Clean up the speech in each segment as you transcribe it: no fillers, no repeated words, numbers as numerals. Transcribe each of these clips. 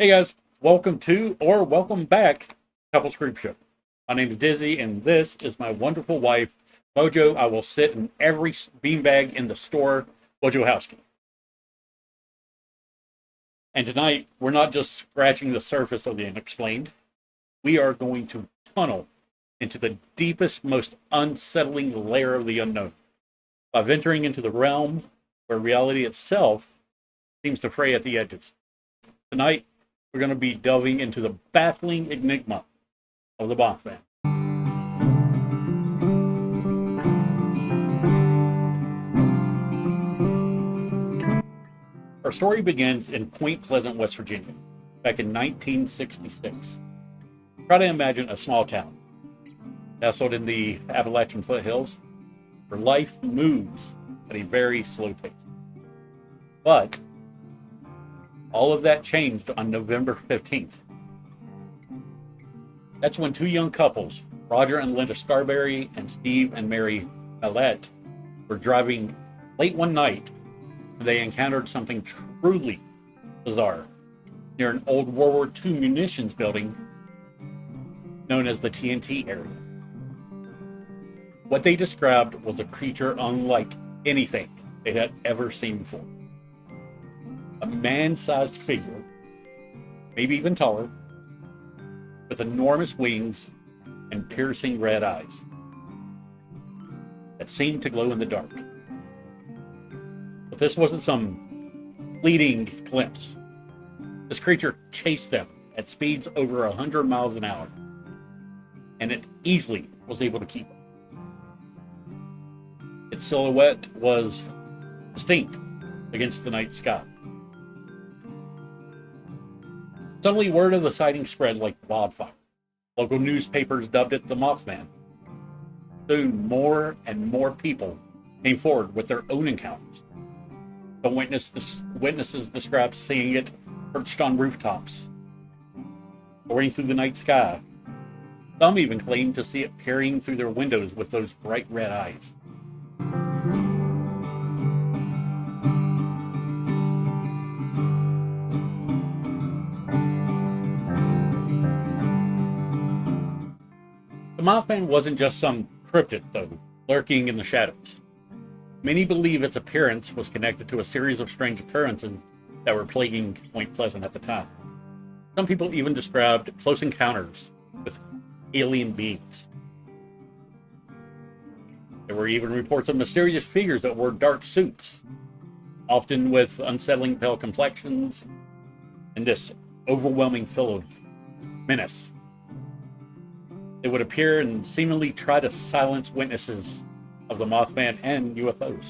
Hey guys, welcome to or welcome back Couples Creep Show. My name is Dizzy and this is my wonderful wife, Mojo. I will sit in every beanbag in the store, Wojciechowski. And tonight, we're not just scratching the surface of the unexplained. We are going to tunnel into the deepest, most unsettling layer of the unknown by venturing into the realm where reality itself seems to fray at the edges. Tonight, we're going to be delving into the baffling enigma of the MothMan. Our story begins in Point Pleasant, West Virginia, back in 1966. Try to imagine a small town, nestled in the Appalachian foothills, where life moves at a very slow pace. But all of that changed on November 15th. That's when two young couples, Roger and Linda Scarberry and Steve and Mary Mallette, were driving late one night when they encountered something truly bizarre near an old World War II munitions building known as the TNT area. What they described was a creature unlike anything they had ever seen before. A man-sized figure, maybe even taller, with enormous wings and piercing red eyes that seemed to glow in the dark. But this wasn't some fleeting glimpse. This creature chased them at speeds over 100 miles an hour, and it easily was able to keep up. Its silhouette was distinct against the night sky. Suddenly, word of the sighting spread like wildfire. Local newspapers dubbed it the MothMan. Soon, more and more people came forward with their own encounters. The witnesses described seeing it perched on rooftops, soaring through the night sky. Some even claimed to see it peering through their windows with those bright red eyes. The MothMan wasn't just some cryptid, though, lurking in the shadows. Many believe its appearance was connected to a series of strange occurrences that were plaguing Point Pleasant at the time. Some people even described close encounters with alien beings. There were even reports of mysterious figures that wore dark suits, often with unsettling pale complexions, and this overwhelming feel of menace. They would appear and seemingly try to silence witnesses of the MothMan and UFOs.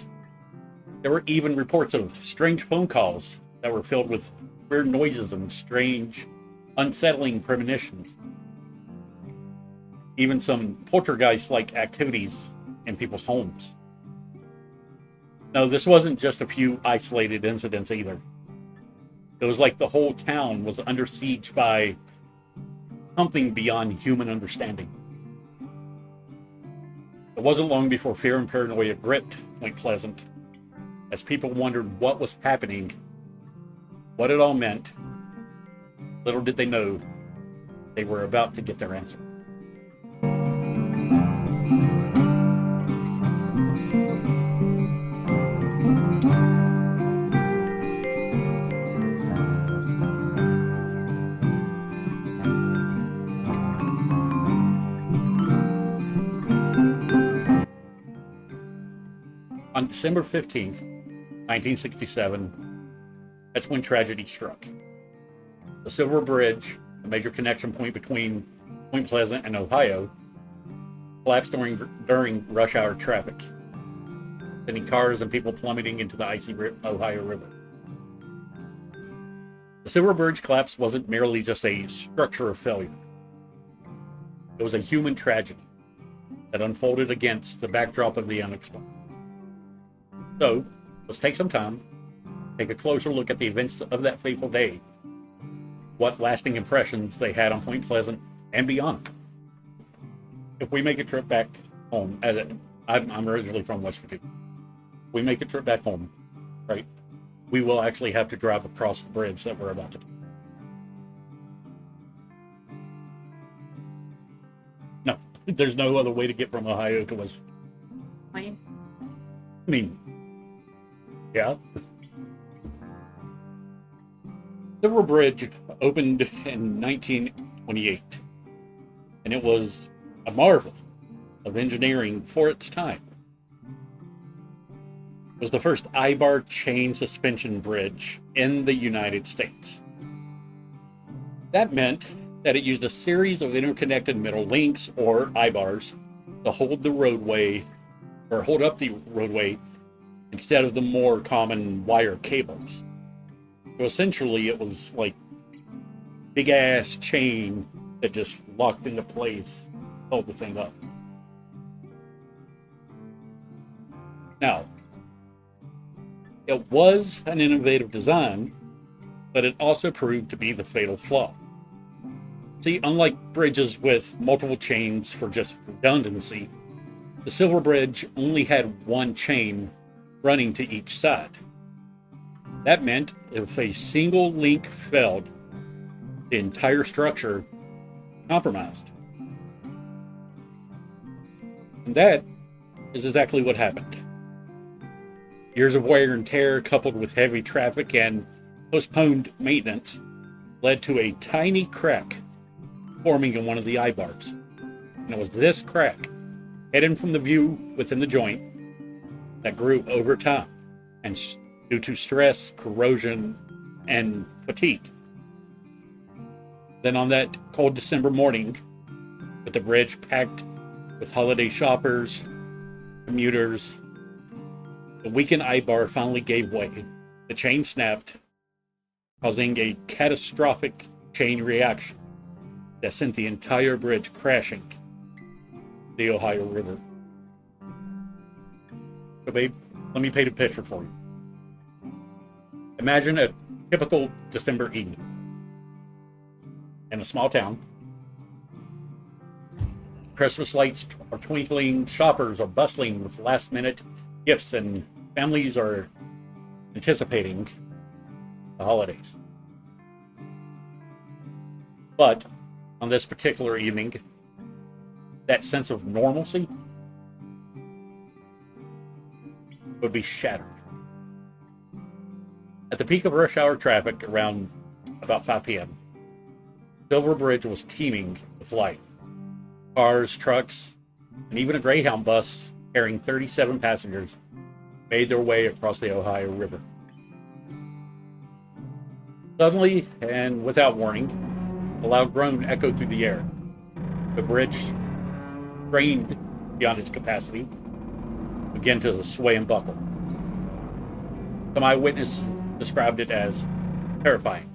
There were even reports of strange phone calls that were filled with weird noises and strange, unsettling premonitions. Even some poltergeist-like activities in people's homes. No, this wasn't just a few isolated incidents either. It was like the whole town was under siege by something beyond human understanding. It wasn't long before fear and paranoia gripped Point Pleasant, as people wondered what was happening, what it all meant. Little did they know they were about to get their answer. On December 15th, 1967, that's when tragedy struck. The Silver Bridge, a major connection point between Point Pleasant and Ohio, collapsed during rush hour traffic, sending cars and people plummeting into the icy Ohio River. The Silver Bridge collapse wasn't merely just a structural failure. It was a human tragedy that unfolded against the backdrop of the unexplained. So, let's take some time, take a closer look at the events of that fateful day, what lasting impressions they had on Point Pleasant and beyond. If we make a trip back home, I'm originally from West Virginia. If we make a trip back home, right, we will actually have to drive across the bridge that we're about to do. There's no other way to get from Ohio to West. Plane. I mean, yeah. Silver Bridge opened in 1928, and it was a marvel of engineering for its time. It was the first I-bar chain suspension bridge in the United States. That meant that it used a series of interconnected metal links, or I-bars, to hold the roadway, or hold up the roadway, instead of the more common wire cables. So essentially, it was like big ass chain that just locked into place, held the thing up. Now, it was an innovative design, but it also proved to be the fatal flaw. See, unlike bridges with multiple chains for just redundancy, the Silver Bridge only had one chain running to each side. That meant if a single link failed, the entire structure compromised. And that is exactly what happened. Years of wear and tear, coupled with heavy traffic and postponed maintenance, led to a tiny crack forming in one of the I-bars. And it was this crack, hidden from the view within the joint, that grew over time, and due to stress, corrosion, and fatigue. Then on that cold December morning, with the bridge packed with holiday shoppers, commuters, the weakened I-bar finally gave way. The chain snapped, causing a catastrophic chain reaction that sent the entire bridge crashing the Ohio River. So babe, let me paint a picture for you. Imagine a typical December evening in a small town. Christmas lights are twinkling, shoppers are bustling with last-minute gifts, and families are anticipating the holidays. But on this particular evening, that sense of normalcy would be shattered. At the peak of rush hour traffic around about 5 p.m., Silver Bridge was teeming with life. Cars, trucks, and even a Greyhound bus carrying 37 passengers made their way across the Ohio River. Suddenly, and without warning, a loud groan echoed through the air. The bridge, strained beyond its capacity, began to sway and buckle. Some eyewitnesses described it as terrifying.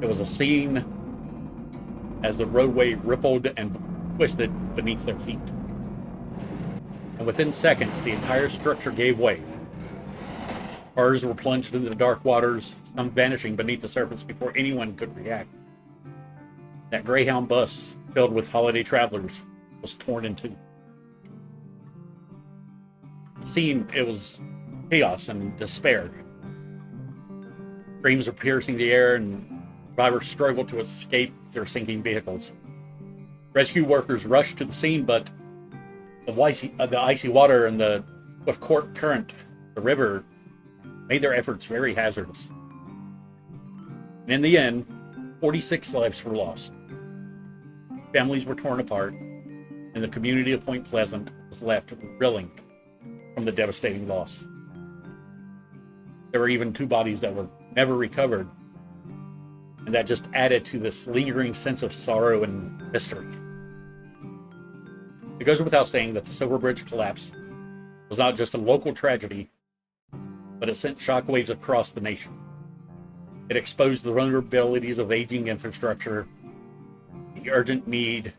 It was a scene as the roadway rippled and twisted beneath their feet. And within seconds, the entire structure gave way. Cars were plunged into the dark waters, some vanishing beneath the surface before anyone could react. That Greyhound bus, filled with holiday travelers, was torn in two. It was chaos and despair. Screams were piercing the air, and drivers struggled to escape their sinking vehicles. Rescue workers rushed to the scene, but the icy water and the swift current, the river, made their efforts very hazardous. And in the end, 46 lives were lost. Families were torn apart, and the community of Point Pleasant was left reeling from the devastating loss. There were even 2 bodies that were never recovered, and that just added to this lingering sense of sorrow and mystery. It goes without saying that the Silver Bridge collapse was not just a local tragedy, but it sent shockwaves across the nation. It exposed the vulnerabilities of aging infrastructure, the urgent need,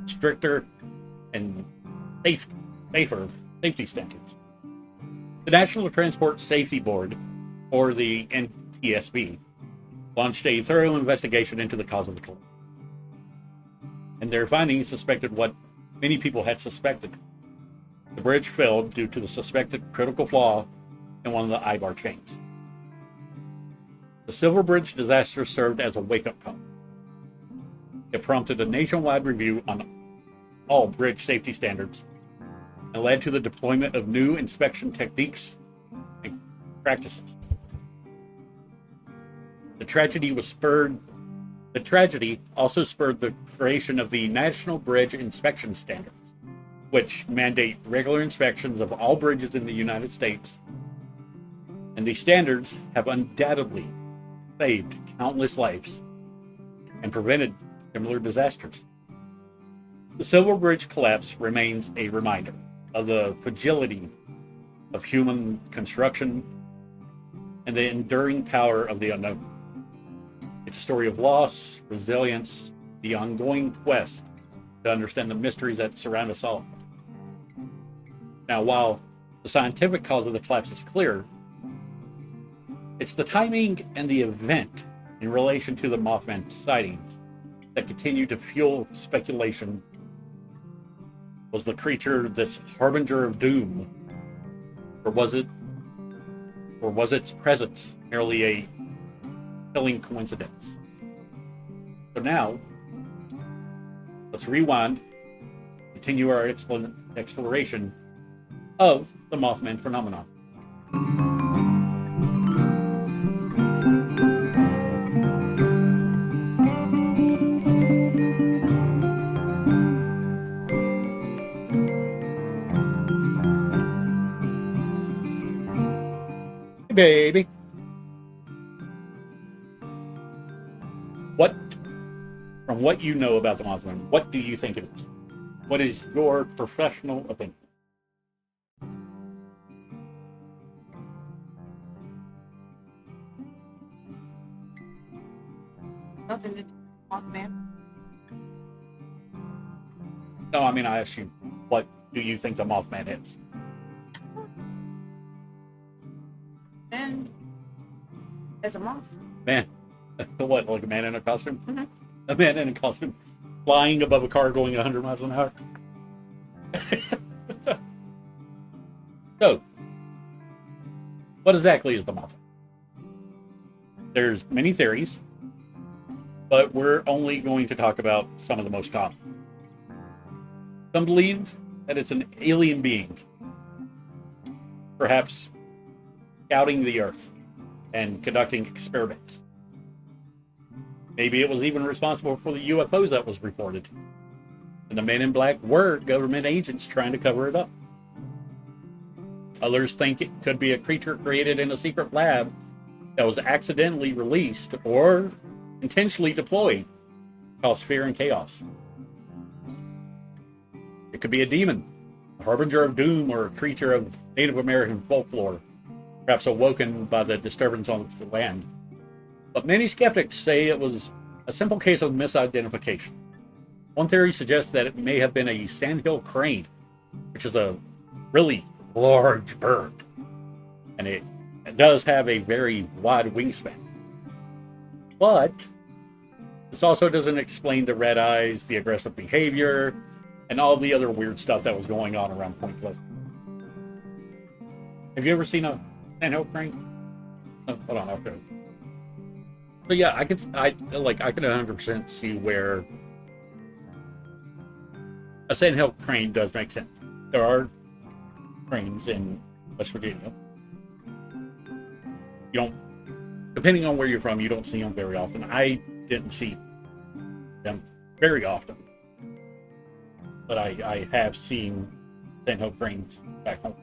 stricter and safer safety standards. The National Transport Safety Board, or the NTSB, launched a thorough investigation into the cause of the collapse. And their findings suspected what many people had suspected. The bridge failed due to the suspected critical flaw in one of the I-bar chains. The Silver Bridge disaster served as a wake-up call. It prompted a nationwide review on all bridge safety standards and led to the deployment of new inspection techniques and practices. The tragedy also spurred the creation of the National Bridge Inspection Standards, which mandate regular inspections of all bridges in the United States. And these standards have undoubtedly saved countless lives and prevented similar disasters. The Silver Bridge collapse remains a reminder of the fragility of human construction and the enduring power of the unknown. It's a story of loss, resilience, the ongoing quest to understand the mysteries that surround us all. Now, while the scientific cause of the collapse is clear, it's the timing and the event in relation to the MothMan sightings that continue to fuel speculation. Was the creature this harbinger of doom? Or was its presence merely a chilling coincidence? So now, let's rewind, continue our exploration of the MothMan phenomenon. Baby. From what you know about the MothMan, what do you think it is? What is your professional opinion? Nothing to do with MothMan. No, I mean, I asked you, what do you think the MothMan is? And as a moth. Man. What, like a man in a costume? Mm-hmm. A man in a costume flying above a car going 100 miles an hour? So, what exactly is the MothMan? There's many theories, but we're only going to talk about some of the most common. Some believe that it's an alien being, perhaps scouting the Earth and conducting experiments. Maybe it was even responsible for the UFOs that was reported. And the men in black were government agents trying to cover it up. Others think it could be a creature created in a secret lab that was accidentally released or intentionally deployed to cause fear and chaos. It could be a demon, a harbinger of doom, or a creature of Native American folklore, perhaps awoken by the disturbance on the land. But many skeptics say it was a simple case of misidentification. One theory suggests that it may have been a sandhill crane, which is a really large bird, and it does have a very wide wingspan. But this also doesn't explain the red eyes, the aggressive behavior, and all the other weird stuff that was going on around Point Pleasant. Have you ever seen a sandhill crane? Oh, hold on, okay. So yeah, I could 100% see where a sandhill crane does make sense. There are cranes in West Virginia. You don't, depending on where you're from, you don't see them very often. I didn't see them very often, but I have seen sandhill cranes back home.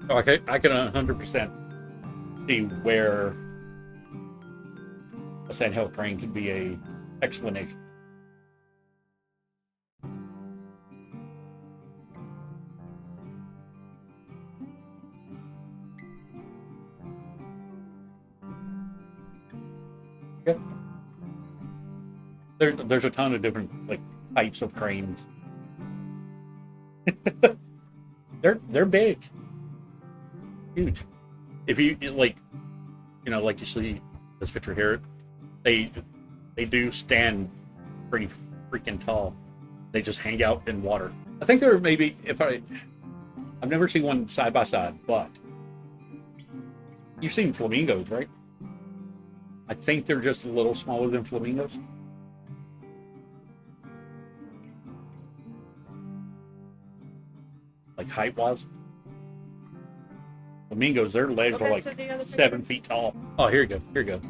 So I can 100% see where a sandhill crane could be a explanation. Yeah. There's a ton of different types of cranes. They're big, huge. If you like you see this picture here, they do stand pretty freaking tall. They just hang out in water. I think there maybe I've never seen one side by side, but you've seen flamingos, right? I think they're just a little smaller than flamingos. height was? Flamingos, their legs Go are back like to the other 7 picture. feet tall. Oh, here you go. Here you go.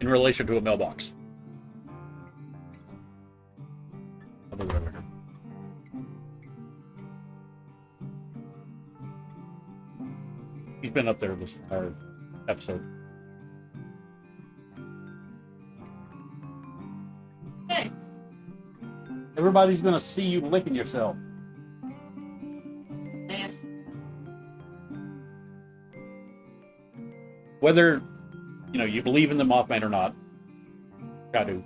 In relation to a mailbox. I'll move it over here. He's been up there this entire episode. Hey, Everybody's gonna see you licking yourself. nasty. Whether you believe in the Mothman or not, I do.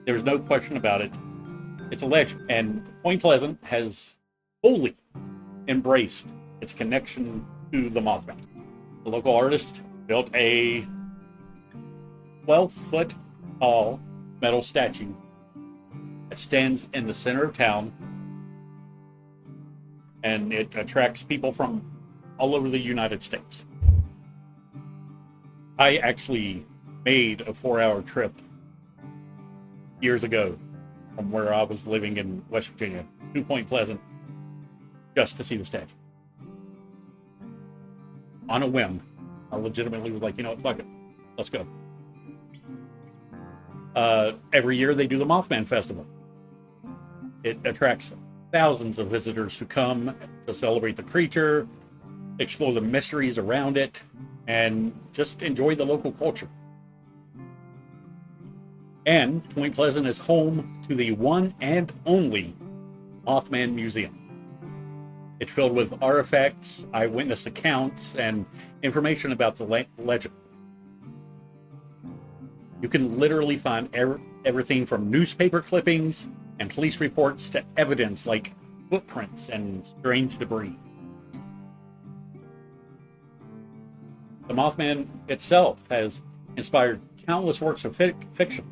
There's no question about it. It's a legend, and Point Pleasant has fully embraced its connection to the Mothman. The local artist built a 12-foot tall metal statue that stands in the center of town, and it attracts people from all over the United States. I actually made a 4-hour trip years ago from where I was living in West Virginia to Point Pleasant just to see the statue. On a whim. I legitimately was like, fuck it. Let's go. Every year they do the Mothman Festival. It attracts thousands of visitors who come to celebrate the creature, explore the mysteries around it, and just enjoy the local culture. And Point Pleasant is home to the one and only MothMan Museum. It's filled with artifacts, eyewitness accounts, and information about the legend. You can literally find everything from newspaper clippings and police reports to evidence like footprints and strange debris. The Mothman itself has inspired countless works of fiction,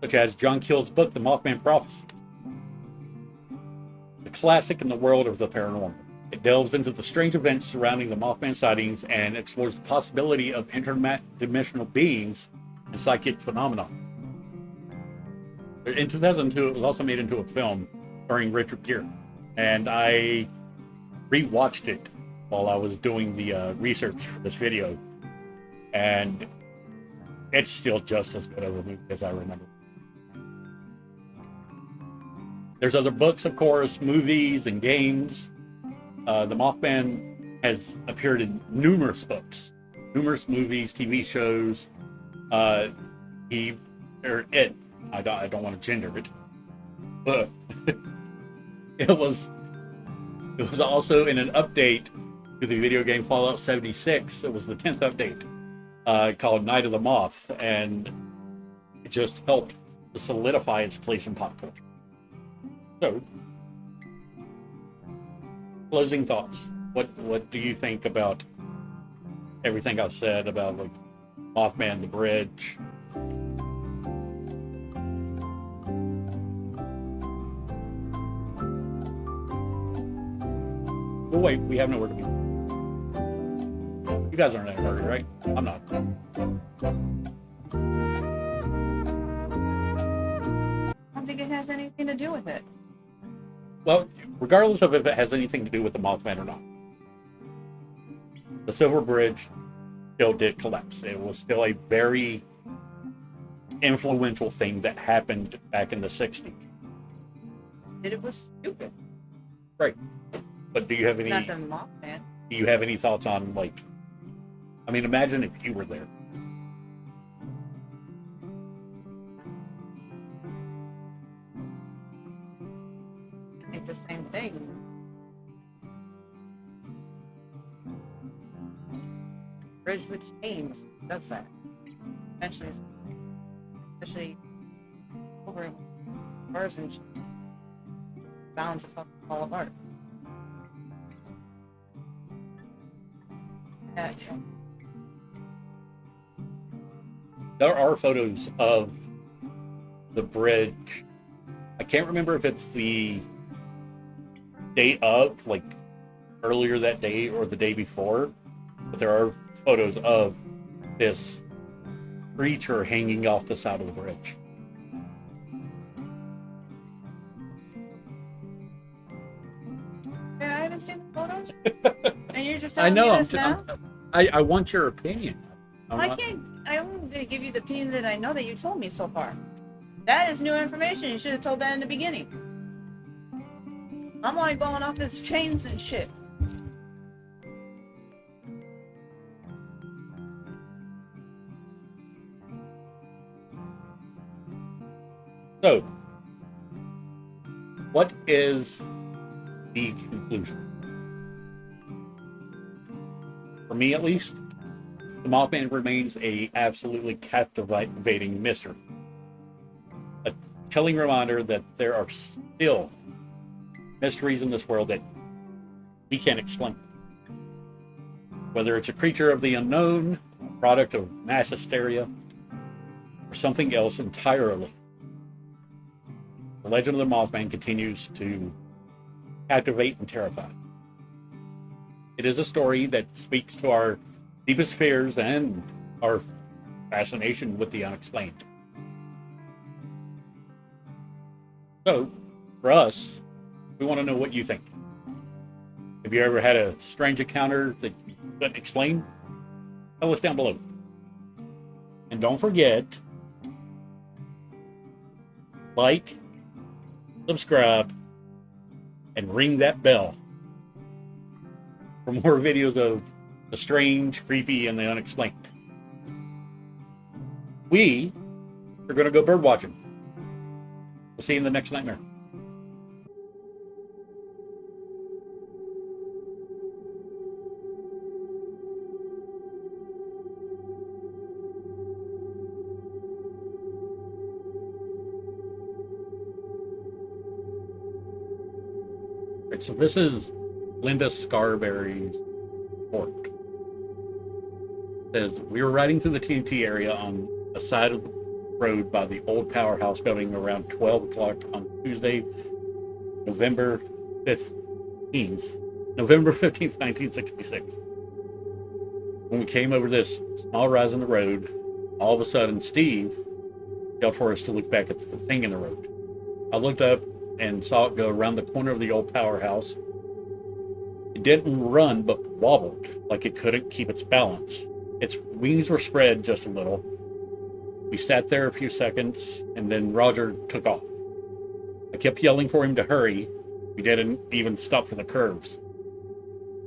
such as John Keel's book, The Mothman Prophecies, a classic in the world of the paranormal. It delves into the strange events surrounding the Mothman sightings and explores the possibility of interdimensional beings and psychic phenomena. In 2002, it was also made into a film starring Richard Gere, and I rewatched it while I was doing the research for this video, and it's still just as good of a movie as I remember. There's other books, of course, movies, and games. The Mothman has appeared in numerous books, numerous movies, TV shows. I don't want to gender it, but it was also in an update to the video game Fallout 76. It was the 10th update called Night of the Moth, and it just helped to solidify its place in pop culture. So, closing thoughts. What do you think about everything I've said about like Mothman, the bridge? Oh wait, we have nowhere to be. You guys aren't in a hurry, right? I'm not. I don't think it has anything to do with it. Well, regardless of if it has anything to do with the Mothman or not, the Silver Bridge still did collapse. It was still a very influential thing that happened back in the 60s. It was stupid. Right. But do you have any Not the Mothman. do you have any thoughts on, like, I mean, imagine if you were there. I think the same thing. Bridge with chains. That's that. Eventually, especially over bars and bound to fucking fall apart. Yeah. There are photos of the bridge. I can't remember if it's the day of, like earlier that day or the day before, but there are photos of this creature hanging off the side of the bridge. photos? And you're just I telling know. me this now? I want your opinion. I can't. I'm going to give you the opinion that I know that you told me so far. That is new information. You should have told that in the beginning. I'm only going off his chains and shit. So, what is the conclusion? For me, at least, the Mothman remains a absolutely captivating mystery. A chilling reminder that there are still mysteries in this world that we can't explain. Whether it's a creature of the unknown, a product of mass hysteria, or something else entirely, the legend of the Mothman continues to captivate and terrify. It is a story that speaks to our deepest fears and our fascination with the unexplained. So, for us, we want to know what you think. Have you ever had a strange encounter that you couldn't explain? Tell us down below. And don't forget, like, subscribe, and ring that bell for more videos of the strange, creepy, and the unexplained. We are going to go bird watching. We'll see you in the next nightmare. Right, so this is Linda Scarberry's report. It says, we were riding through the TNT area on the side of the road by the old powerhouse building around 12 o'clock on Tuesday, November 15th, 1966. When we came over this small rise in the road, all of a sudden Steve yelled for us to look back at the thing in the road. I looked up and saw it go around the corner of the old powerhouse. It didn't run, but wobbled like it couldn't keep its balance. Its wings were spread just a little. We sat there a few seconds, and then Roger took off. I kept yelling for him to hurry. We didn't even stop for the curves.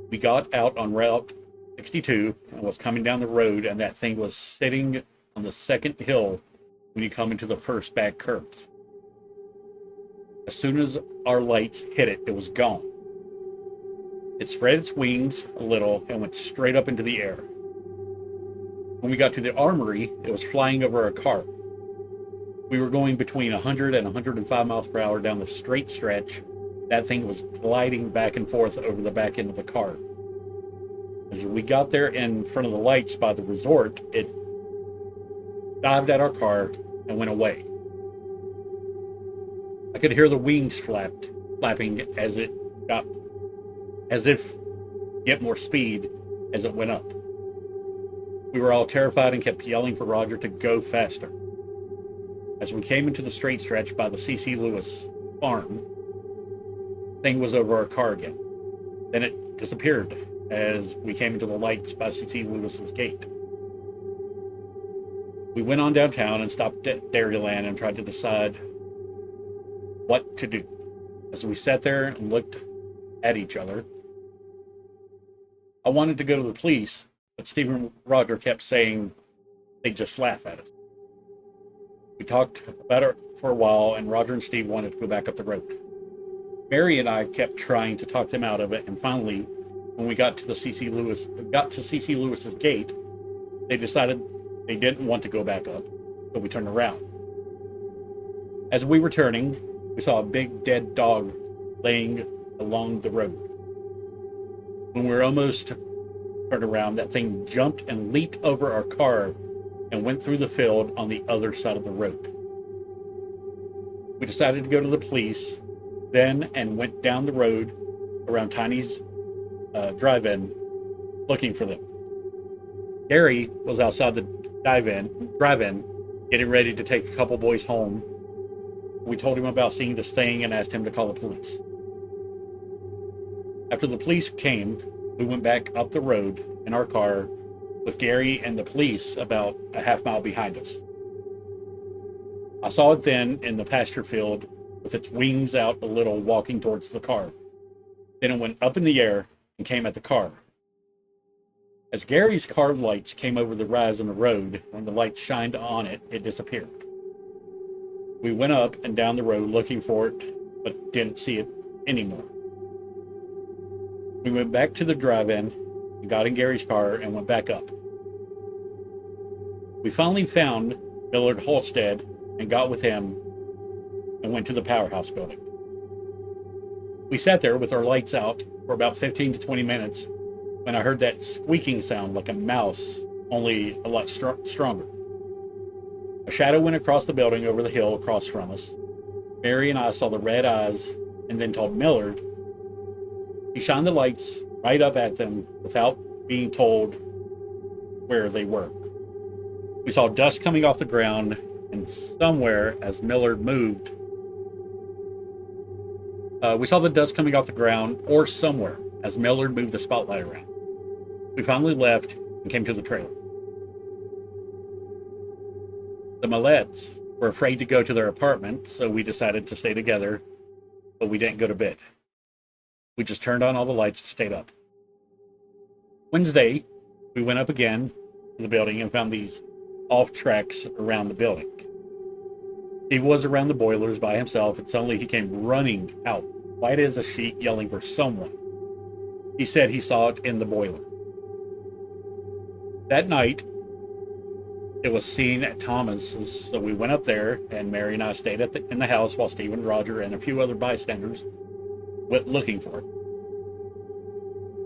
We got out on Route 62 and was coming down the road, and that thing was sitting on the second hill when you come into the first back curves. As soon as our lights hit it, it was gone. It spread its wings a little and went straight up into the air. When we got to the armory, it was flying over a car. We were going between 100 and 105 miles per hour down the straight stretch. That thing was gliding back and forth over the back end of the car. As we got there in front of the lights by the resort, it dived at our car and went away. I could hear the wings flapping as if get more speed as it went up. We were all terrified and kept yelling for Roger to go faster. As we came into the straight stretch by the C.C. Lewis farm, the thing was over our car again. Then it disappeared as we came into the lights by C.C. Lewis's gate. We went on downtown and stopped at Dairyland and tried to decide what to do. As we sat there and looked at each other, I wanted to go to the police, but Steve and Roger kept saying they'd just laugh at us. We talked about it for a while, and Roger and Steve wanted to go back up the road. Mary and I kept trying to talk them out of it, and finally, when we got to C.C. Lewis's gate, they decided they didn't want to go back up, so we turned around. As we were turning, we saw a big dead dog laying along the road. When we were almost turned around, that thing jumped and leaped over our car and went through the field on the other side of the road. We decided to go to the police then and went down the road around Tiny's drive-in looking for them. Gary was outside the drive-in getting ready to take a couple boys home. We told him about seeing this thing and asked him to call the police. After the police came, we went back up the road in our car with Gary and the police about a half mile behind us. I saw it then in the pasture field with its wings out a little walking towards the car. Then it went up in the air and came at the car. As Gary's car lights came over the rise in the road, when the lights shined on it, it disappeared. We went up and down the road looking for it, but didn't see it anymore. We went back to the drive-in, got in Gary's car, and went back up. We finally found Millard Halstead and got with him and went to the powerhouse building. We sat there with our lights out for about 15 to 20 minutes when I heard that squeaking sound like a mouse, only a lot stronger. A shadow went across the building over the hill across from us. Mary and I saw the red eyes and then told Millard. He shined the lights right up at them without being told where they were. We saw dust coming off the ground, and somewhere as Millard moved, we saw the dust coming off the ground or somewhere as Millard moved the spotlight around. We finally left and came to the trailer. The Millettes were afraid to go to their apartment, so we decided to stay together, but we didn't go to bed. We just turned on all the lights and stayed up. Wednesday, we went up again to the building and found these off tracks around the building. Steve was around the boilers by himself, and suddenly he came running out, white as a sheet, yelling for someone. He said he saw it in the boiler. That night, it was seen at Thomas's, so we went up there, and Mary and I stayed in the house while Steve and Roger and a few other bystanders went looking for it.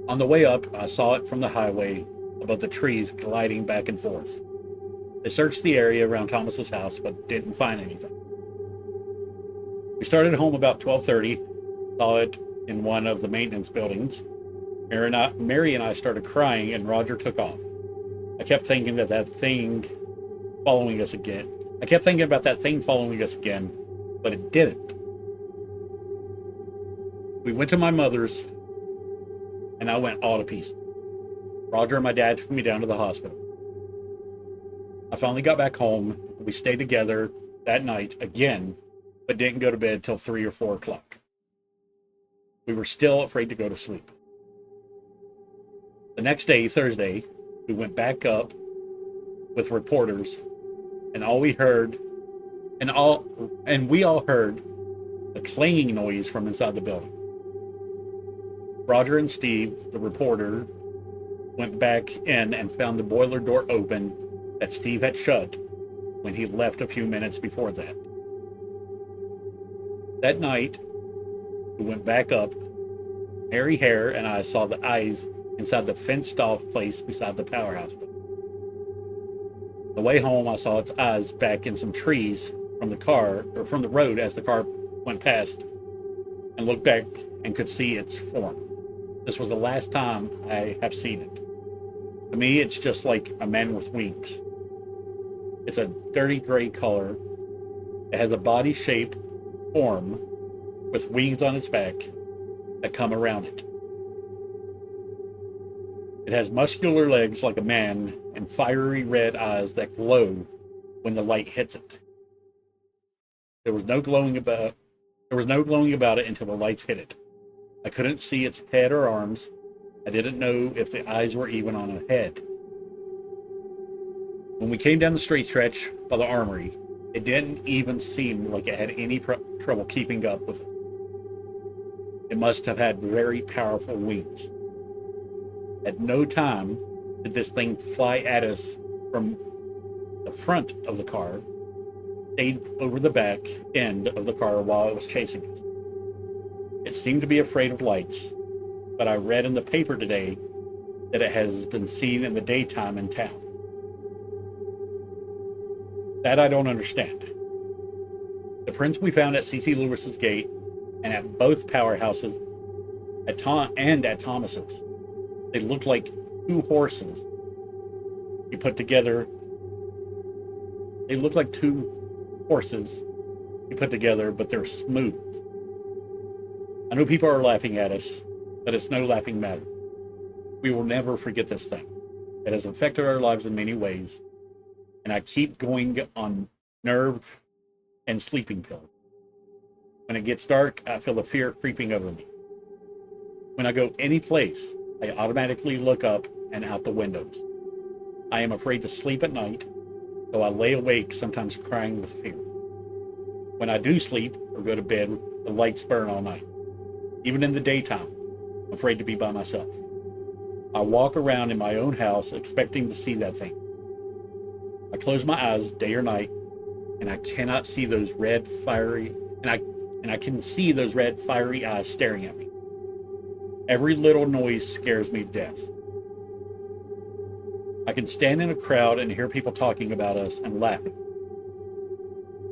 On the way up, I saw it from the highway above the trees gliding back and forth. They searched the area around Thomas's house, but didn't find anything. We started home about 12:30, saw it in one of the maintenance buildings. Mary and I started crying, and Roger took off. I kept thinking that thing following us again. I kept thinking about that thing following us again, but it didn't. We went to my mother's, and I went all to pieces. Roger and my dad took me down to the hospital. I finally got back home. We stayed together that night again, but didn't go to bed till 3 or 4 o'clock. We were still afraid to go to sleep. The next day, Thursday, we went back up with reporters, and we all heard a clanging noise from inside the building. Roger and Steve, the reporter, went back in and found the boiler door open that Steve had shut when he left a few minutes before that. That night, we went back up. Mary Hare and I saw the eyes inside the fenced-off place beside the powerhouse. The way home, I saw its eyes back in some trees from the road as the car went past, and looked back and could see its form. This was the last time I have seen it. To me, it's just like a man with wings. It's a dirty gray color. It has a body-shaped form with wings on its back that come around it. It has muscular legs like a man and fiery red eyes that glow when the light hits it. There was no glowing about it until the lights hit it. I couldn't see its head or arms. I didn't know if the eyes were even on a head. When we came down the straight stretch by the armory, it didn't even seem like it had any trouble keeping up with it. It must have had very powerful wings. At no time did this thing fly at us from the front of the car, stayed over the back end of the car while it was chasing us. It seemed to be afraid of lights, but I read in the paper today that it has been seen in the daytime in town. That I don't understand. The prints we found at C.C. Lewis's gate and at both powerhouses at Thomas's, they looked like two horses you put together. They look like two horses you put together, but they're smooth. I know people are laughing at us, but it's no laughing matter. We will never forget this thing. It has affected our lives in many ways, and I keep going on nerve and sleeping pills. When it gets dark, I feel the fear creeping over me. When I go any place, I automatically look up and out the windows. I am afraid to sleep at night, so I lay awake, sometimes crying with fear. When I do sleep or go to bed, the lights burn all night. Even in the daytime, I'm afraid to be by myself. I walk around in my own house expecting to see that thing. I close my eyes day or night, and I cannot see those red fiery and I can see those red fiery eyes staring at me. Every little noise scares me to death. I can stand in a crowd and hear people talking about us and laughing.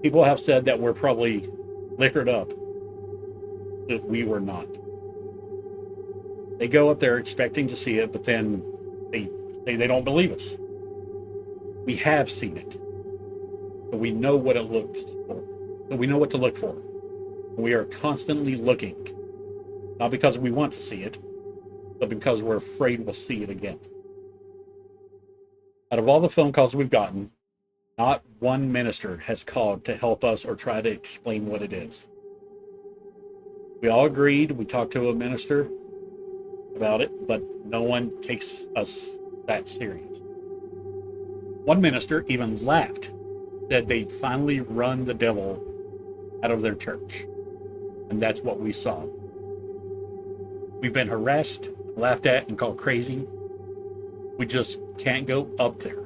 People have said that we're probably liquored up, but we were not. They go up there expecting to see it, but then they say they don't believe us. We have seen it, but we know what it looks for. But we know what to look for. We are constantly looking, not because we want to see it, but because we're afraid we'll see it again. Out of all the phone calls we've gotten, not one minister has called to help us or try to explain what it is. We all agreed. We talked to a minister about it, but no one takes us that serious. One minister even laughed, said they'd finally run the devil out of their church. And that's what we saw. We've been harassed, laughed at, and called crazy. We just can't go up there.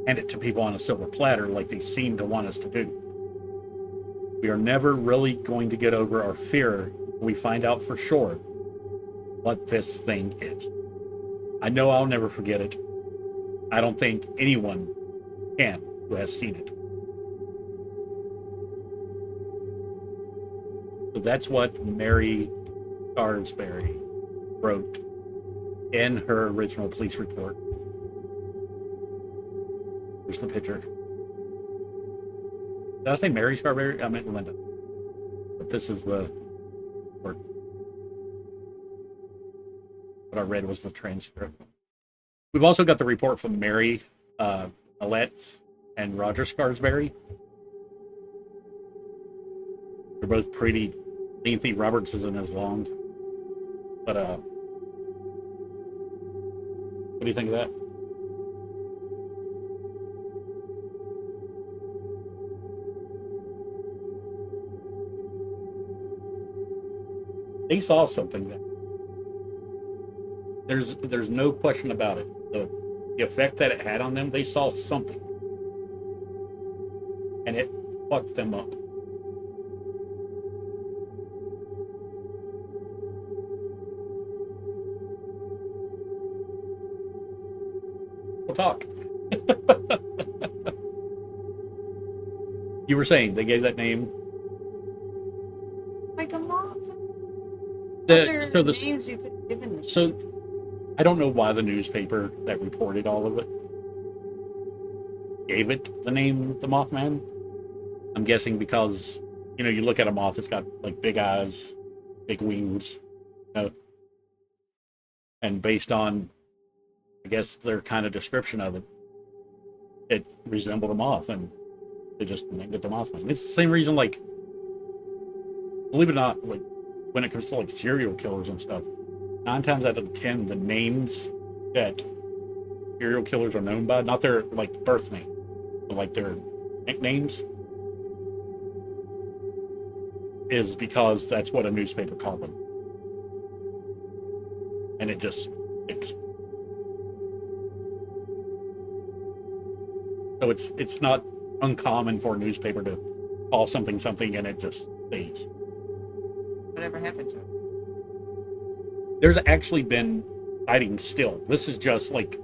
Hand it to people on a silver platter like they seem to want us to do. We are never really going to get over our fear when we find out for sure what this thing is. I know I'll never forget it. I don't think anyone can who has seen it. So that's what Mary Scarsbury wrote in her original police report. Here's the picture. Did I say Mary Scarsbury? I meant Linda. But this is the report. What I read was the transcript. We've also got the report from Mary Alette and Roger Scarsbury. They're both pretty lengthy. Roberts isn't as long. But what do you think of that? They saw something there. There's no question about it. The effect that it had on them, they saw something. And it fucked them up. We'll talk. You were saying they gave that name. Like a moth. Names You could have given this. So I don't know why the newspaper that reported all of it gave it the name the Mothman. I'm guessing because, you look at a moth, it's got like big eyes, big wings, and based on, I guess, their kind of description of it, it resembled a moth, and they just named it the Mothman. It's the same reason, like, believe it or not, like, when it comes to like serial killers and stuff, 9 times out of 10, the names that serial killers are known by, not their like birth name, but like their nicknames, is because that's what a newspaper called them. And it just sticks. So it's not uncommon for a newspaper to call something something and it just stays. Whatever happened to it? There's actually been sightings still. This is just like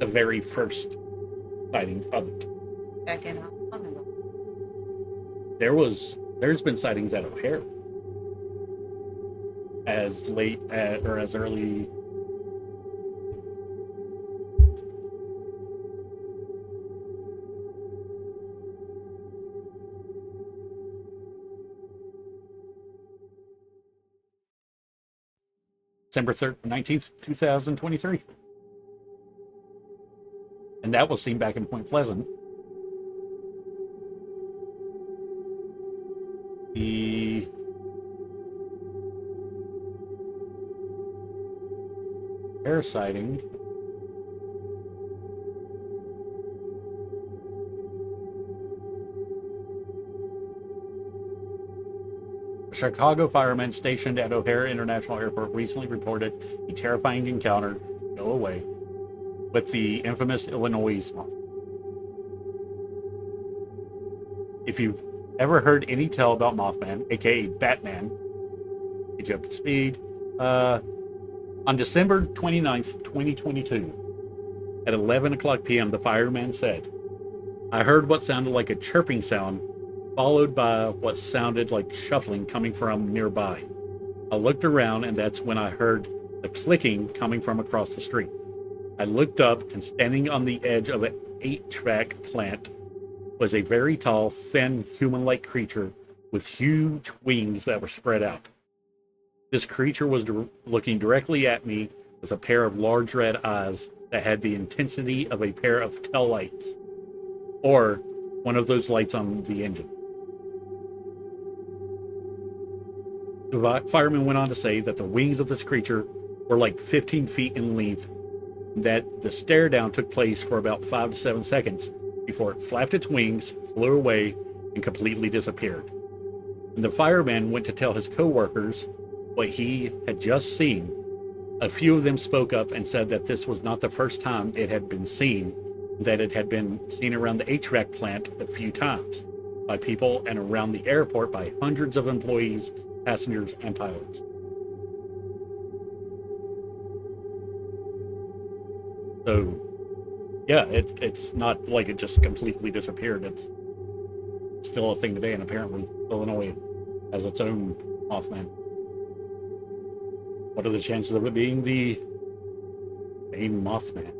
the very first sighting of it. Back in how long ago? There's been sightings at O'Hare as late or as early. December 19th, 2023. And that was seen back in Point Pleasant. The parasiting a Chicago fireman stationed at O'Hare International Airport recently reported a terrifying encounter, go away, with the infamous Illinois moth. If you've ever heard any tell about Mothman, aka Batman, get you up to speed. On December 29th, 2022, at 11 o'clock p.m., the fireman said, I heard what sounded like a chirping sound, followed by what sounded like shuffling coming from nearby. I looked around, and that's when I heard the clicking coming from across the street. I looked up, and standing on the edge of an 8-track plant was a very tall, thin, human-like creature with huge wings that were spread out. This creature was looking directly at me with a pair of large red eyes that had the intensity of a pair of tail lights, or one of those lights on the engine. The fireman went on to say that the wings of this creature were like 15 feet in length, that the stare down took place for about 5 to 7 seconds before it flapped its wings, flew away, and completely disappeared. When the fireman went to tell his co-workers what he had just seen, a few of them spoke up and said that this was not the first time it had been seen, that it had been seen around the HVAC plant a few times by people and around the airport by hundreds of employees, passengers, and pilots. So, yeah, it's not like it just completely disappeared. It's still a thing today, and apparently Illinois has its own Mothman. What are the chances of it being the main Mothman?